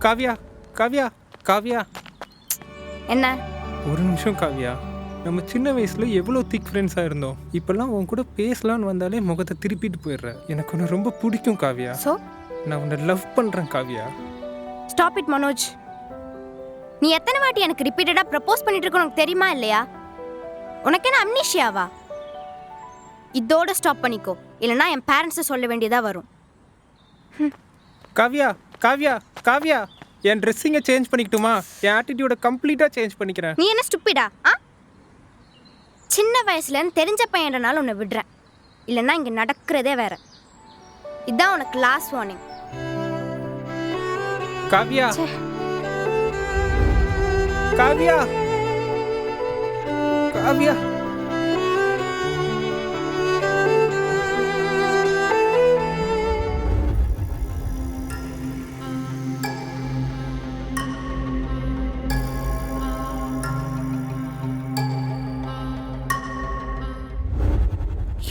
காவ்யா காவ்யா காவ்யா என்ன? ஒரு நிமிஷம் காவ்யா. நம்ம சின்ன வயசுல எவ்வளோ திக் ஃப்ரெண்ட்ஸாக இருந்தோம். இப்போல்லாம் உன் கூட பேசலான்னு வந்தாலே முகத்தை திருப்பிட்டு போயிடுற. எனக்கு உன்னை ரொம்ப பிடிக்கும் காவ்யா. ஸோ நான் உன்னை லவ் பண்ணுறேன் காவ்யா. Stop it Manoj. நீ எத்தனை வாட்டி எனக்கு ரிப்பீட்டடாக ப்ரப்போஸ் பண்ணிட்டு இருக்க உனக்கு தெரியுமா இல்லையா? உனக்கு என்ன அம்னீஷியாவா? இதோட ஸ்டாப் பண்ணிக்கோ, இல்லைன்னா என் பேரண்ட்ஸை சொல்ல வேண்டியதாக வரும். காவ்யா காவ்யா காவ்யா, என் ட்ரெஸ்ஸிங்கை சேஞ்ச் பண்ணிக்கிட்டுமா? என் ஆட்டிடியூடை கம்ப்ளீட்டாக சேஞ்ச் பண்ணிக்கிறேன். நீ என்ன ஸ்டூப்பிடா? சின்ன வயசுலேருந்து தெரிஞ்ச பையன்றனால உன்னை விடுறேன், இல்லைன்னா இங்கே நடக்கிறதே வேற. இதுதான் உனக்கு லாஸ்ட் வார்னிங். காவ்யா காவ்யா காவ்யா.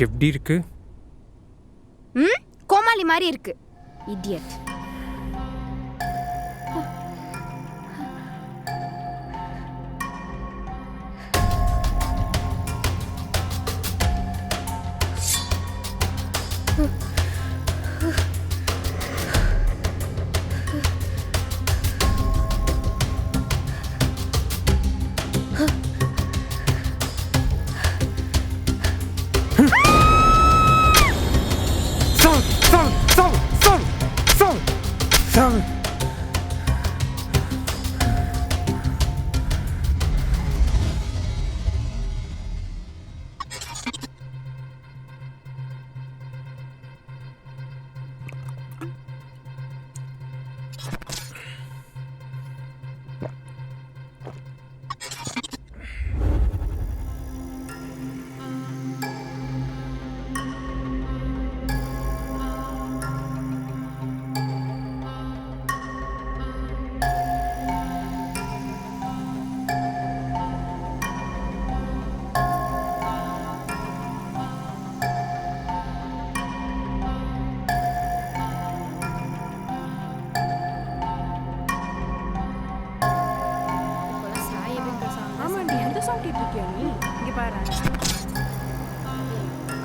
எப்படி இருக்கு? கோமாளி மாதிரி இருக்கு. இடியட்.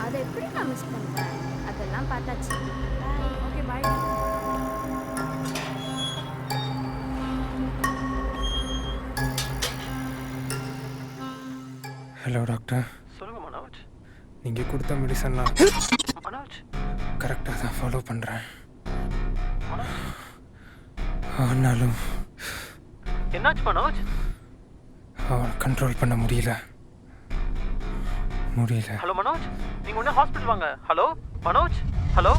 அதை எப்படி நான் மிஸ் பண்ணுறேன்? அதெல்லாம் பார்த்தாச்சு. Okay bye. Hello doctor. சொல்லுங்க மனோஜ். நீங்கள் கொடுத்த மெடிசன்லாம் மனோஜ் கரெக்டாக தான் ஃபாலோ பண்ணுறேன். ஆனாலும் என்னாச்சு மனோஜ்? அவளை கண்ட்ரோல் பண்ண முடியல. ஹலோ மனோஜ், நீங்க உடனே ஹாஸ்பிட்டல் வாங்க. Hello Manoj. Hello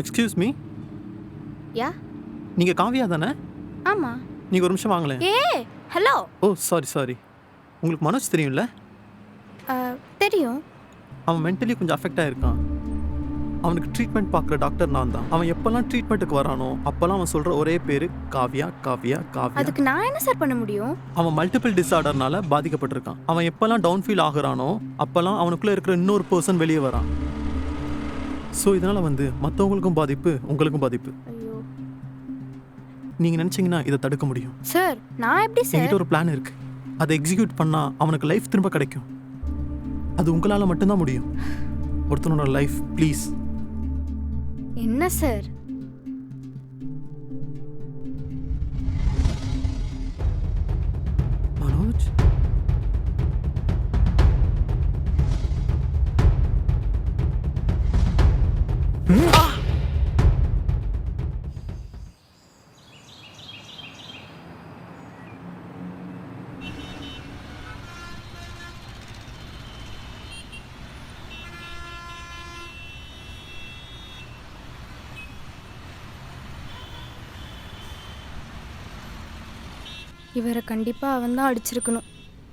excuse me, yeah நீங்கள் காவியா தானே? ஆமா. நீங்கள் ஒரு நிமிஷம் வாங்களேன். ஏ ஹலோ. ஓ சாரி. உங்களுக்கு மனோஜ் தெரியும்ல? தெரியும். அவன் மென்டலி கொஞ்சம் அஃபெக்ட் ஆகிருக்கான். அவனுக்கு ட்ரீட்மெண்ட் பார்க்குற டாக்டர் நான் தான். அவன் எப்போல்லாம் ட்ரீட்மெண்ட்டுக்கு வரானோ அப்போல்லாம் அவன் சொல்கிற ஒரே பேர் காவியா காவியா காவியா. அதுக்கு நான் என்ன சார் பண்ண முடியும்? அவன் மல்டிபிள் டிஸார்டர்னால பாதிக்கப்பட்டிருக்கான். அவன் எப்போல்லாம் டவுன் ஃபீல் ஆகுறானோ அப்போல்லாம் அவனுக்குள்ளே இருக்கிற இன்னொரு பர்சன் வெளியே வரான். ஸோ இதனால் வந்து மற்றவங்களுக்கும் பாதிப்பு, உங்களுக்கும் பாதிப்பு. ஐயோ நீங்கள் நினச்சிங்கன்னா இதை தடுக்க முடியும். சார், நான் எப்படி சார்? என்கிட்ட ஒரு பிளான் இருக்குது. அதை எக்ஸிக்யூட் பண்ணால் அவனுக்கு லைஃப் திரும்ப கிடைக்கும். அது உங்களால் மட்டும்தான் முடியும். ஒருத்தனோட லைஃப் ப்ளீஸ். என்ன சார்? மனோஜ், இவரை கண்டிப்பாக அவன் தான் அடிச்சிருக்கணும்.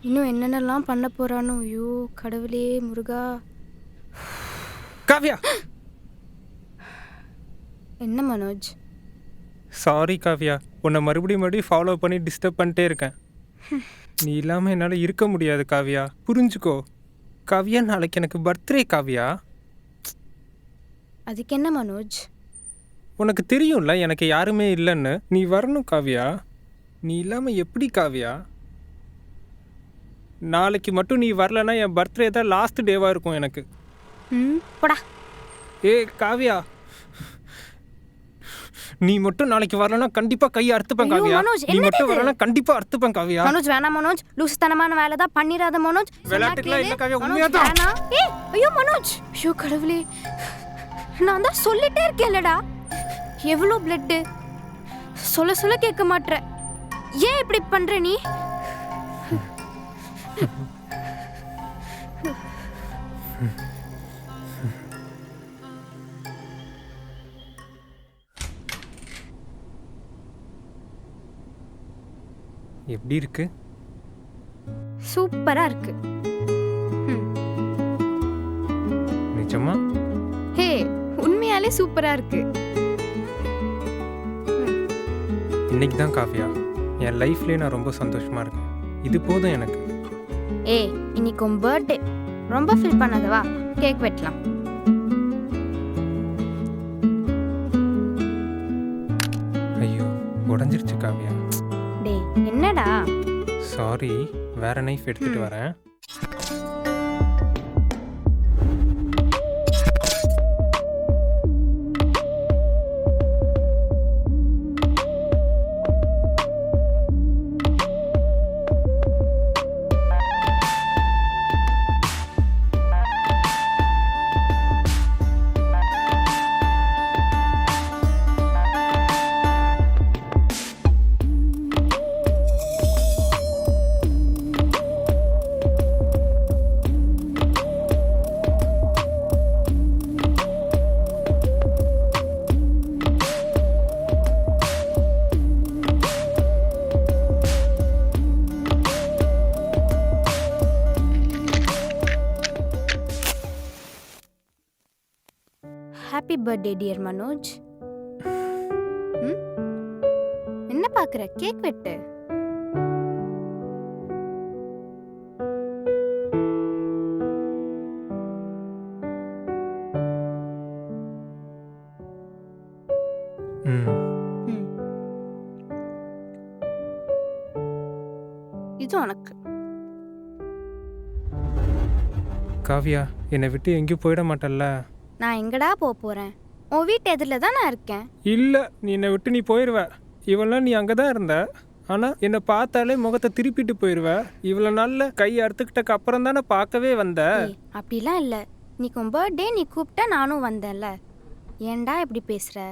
இன்னும் என்னென்னலாம் பண்ண போகிறானோ. ஐயோ கடவுளே முருகா. காவ்யா, என்ன மனோஜ்? சாரி காவ்யா, உன்னை மறுபடியும் ஃபாலோ பண்ணி டிஸ்டர்ப் பண்ணிட்டே இருக்கேன். நீ இல்லாமல் என்னால் இருக்க முடியாது காவ்யா, புரிஞ்சுக்கோ. காவ்யா, நாளைக்கு எனக்கு பர்த்டே காவ்யா. அதுக்கு என்ன மனோஜ்? உனக்கு தெரியும்ல எனக்கு யாருமே இல்லைன்னு. நீ வரணும் காவ்யா. நீ இல்லாமல் எப்படி காவ்யா? நாளைக்கு மட்டும் நீ வரலன்னா என் பர்த்டே தான் லாஸ்ட் டேவாக இருக்கும் எனக்கு. போடா. ஏ காவ்யா, நீ மட்டும் நாளைக்கு வரலன்னா கண்டிப்பாக கையை அறுத்துப்பேன் ஐயோ, காவ்யா. மனோஜ், நீ என்னது மட்டும் இது? வரலன்னா கண்டிப்பாக அறுத்துப்பேன் காவ்யா. மனோஜ் வேணாம் மனோஜ், லூசுத்தனமான வேலை தான் பண்ணிராத மனோஜ். விளையாட்டுக்கெல்லாம் இல்லை காவ்யா, மனோஜ், உண்மையாக தான். வேணாம். ஏய் ஐயோ மனோஜ், ஐயோ கடவுளே, நான் தான் சொல்லிட்டே இருக்கேன்லடா எவ்வளோ பிளட்டு. சொல்ல கேட்க மாட்ற. ஏன் இப்படி பண்ற நீ? எப்படி இருக்கு? சூப்பரா இருக்கு. நிஜமா? ஹே, உண்மையாலே சூப்பரா இருக்கு. இன்னைக்கு தான் காவ்யா, என் லைஃப்லேயே நான் ரொம்ப சந்தோஷமாக இருக்கேன். இது போதும் எனக்கு. ஏய், இன்னைக்கு உன் பர்த்டே. ரொம்ப ஃபீல் பண்ணாதவா, கேக் வெட்டலாம். ஐயோ, உடஞ்சிருச்சு காவ்யா. டேய் என்னடா? சாரி, வேற நைஃப் எடுத்துட்டு வரேன். Happy birthday dear Manoj. என்ன பாக்குற? கேக் வெட்டு. இது உனக்கு. காவ்யா, என்னை விட்டு எங்கேயும் போயிட மாட்டல்ல? நான் எங்கடா போறேன்? உன் வீட்டு எதிரில் தான் நான் இருக்கேன். இல்லை, நீ என்னை விட்டு நீ போயிடுவ. இவெல்லாம் நீ அங்கே தான் இருந்த. ஆனால் என்னை பார்த்தாலே முகத்தை திருப்பிட்டு போயிடுவ. இவ்வளோ நாளில் கை அறுத்துக்கிட்டக்கு அப்புறம் தானே பார்க்கவே வந்த. அப்படிலாம் இல்லை. இன்னைக்கு உன் பர்த்டே, நீ கூப்பிட்டா நானும் வந்தேன்ல. ஏன்டா இப்படி பேசுற?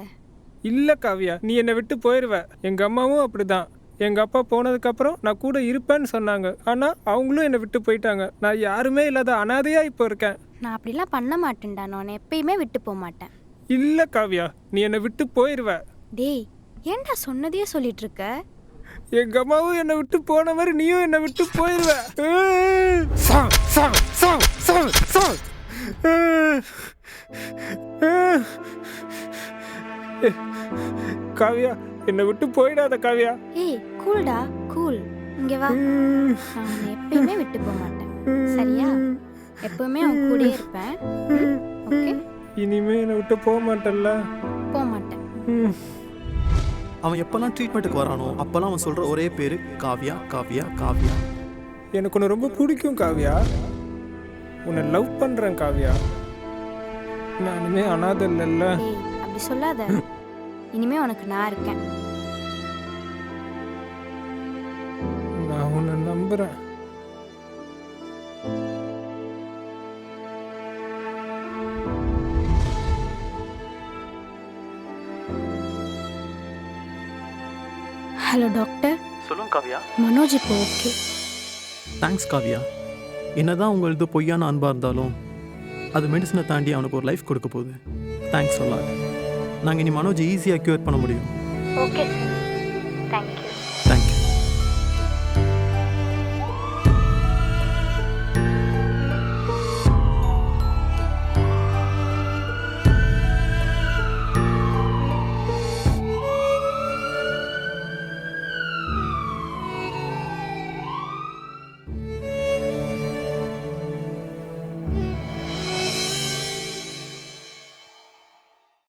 இல்லை காவ்யா, நீ என்னை விட்டு போயிடுவ. எங்கள் அம்மாவும் அப்படிதான். எங்கள் அப்பா போனதுக்கப்புறம் நான் கூட இருப்பேன்னு சொன்னாங்க. ஆனால் அவங்களும் என்னை விட்டு போயிட்டாங்க. நான் யாருமே இல்லாத அனாதையாக இப்போ இருக்கேன். நான் அப்படிலாம் பண்ண மாட்டேன்டா. நான் எப்பயுமே விட்டு போக மாட்டேன். இல்லை காவ்யா, நீ என்னை விட்டு போயிடுவ. டேய் ஏன்டா சொன்னதையே சொல்லிட்டு இருக்க? எங்க அம்மாவும் என்னை விட்டு போன மாதிரி நீயும் என்னை விட்டு போயிடுவ. சாவு, சாவு, சாவு, சாவு, சாவு. காவ்யா, என்னை விட்டு போயிடாத காவ்யா. ஏய் கூல்டா கூல், இங்க வா. நான் உன்னை எப்பயுமே விட்டு போக மாட்டேன், சரியா? எப்பவுமே உன் கூடயே இருப்பேன். ஓகே? இனிமே என்னை விட்டு போக மாட்டல்ல? போக மாட்டேன். அவன் எப்போல்லாம் ட்ரீட்மெண்ட்டுக்கு வரானோ அப்போல்லாம் அவன் சொல்கிற ஒரே பேர் காவ்யா காவ்யா காவ்யா. எனக்கு உன்னை ரொம்ப பிடிக்கும் காவ்யா. உன்னை லவ் பண்ணுறேன் காவ்யா. நான் இனிமே அனாதை இல்லைல்ல. ஏய் அப்படி சொல்லாத. இனிமே உனக்கு நான் இருக்கேன். நான் உன்னை நம்புகிறேன். Hello doctor. சொல்லுங்க காவ்யா. மனோஜ் இப்போ ஓகே. தேங்க்ஸ் காவ்யா. என்னதான் உங்களது பொய்யான அன்பாக இருந்தாலும் அது மெடிசனை தாண்டி அவனுக்கு ஒரு லைஃப் கொடுக்க போகுது. தேங்க்ஸ் சொல்லாது. நாங்கள் இனி மனோஜ் ஈஸியாக க்யூர் பண்ண முடியும். ஓகே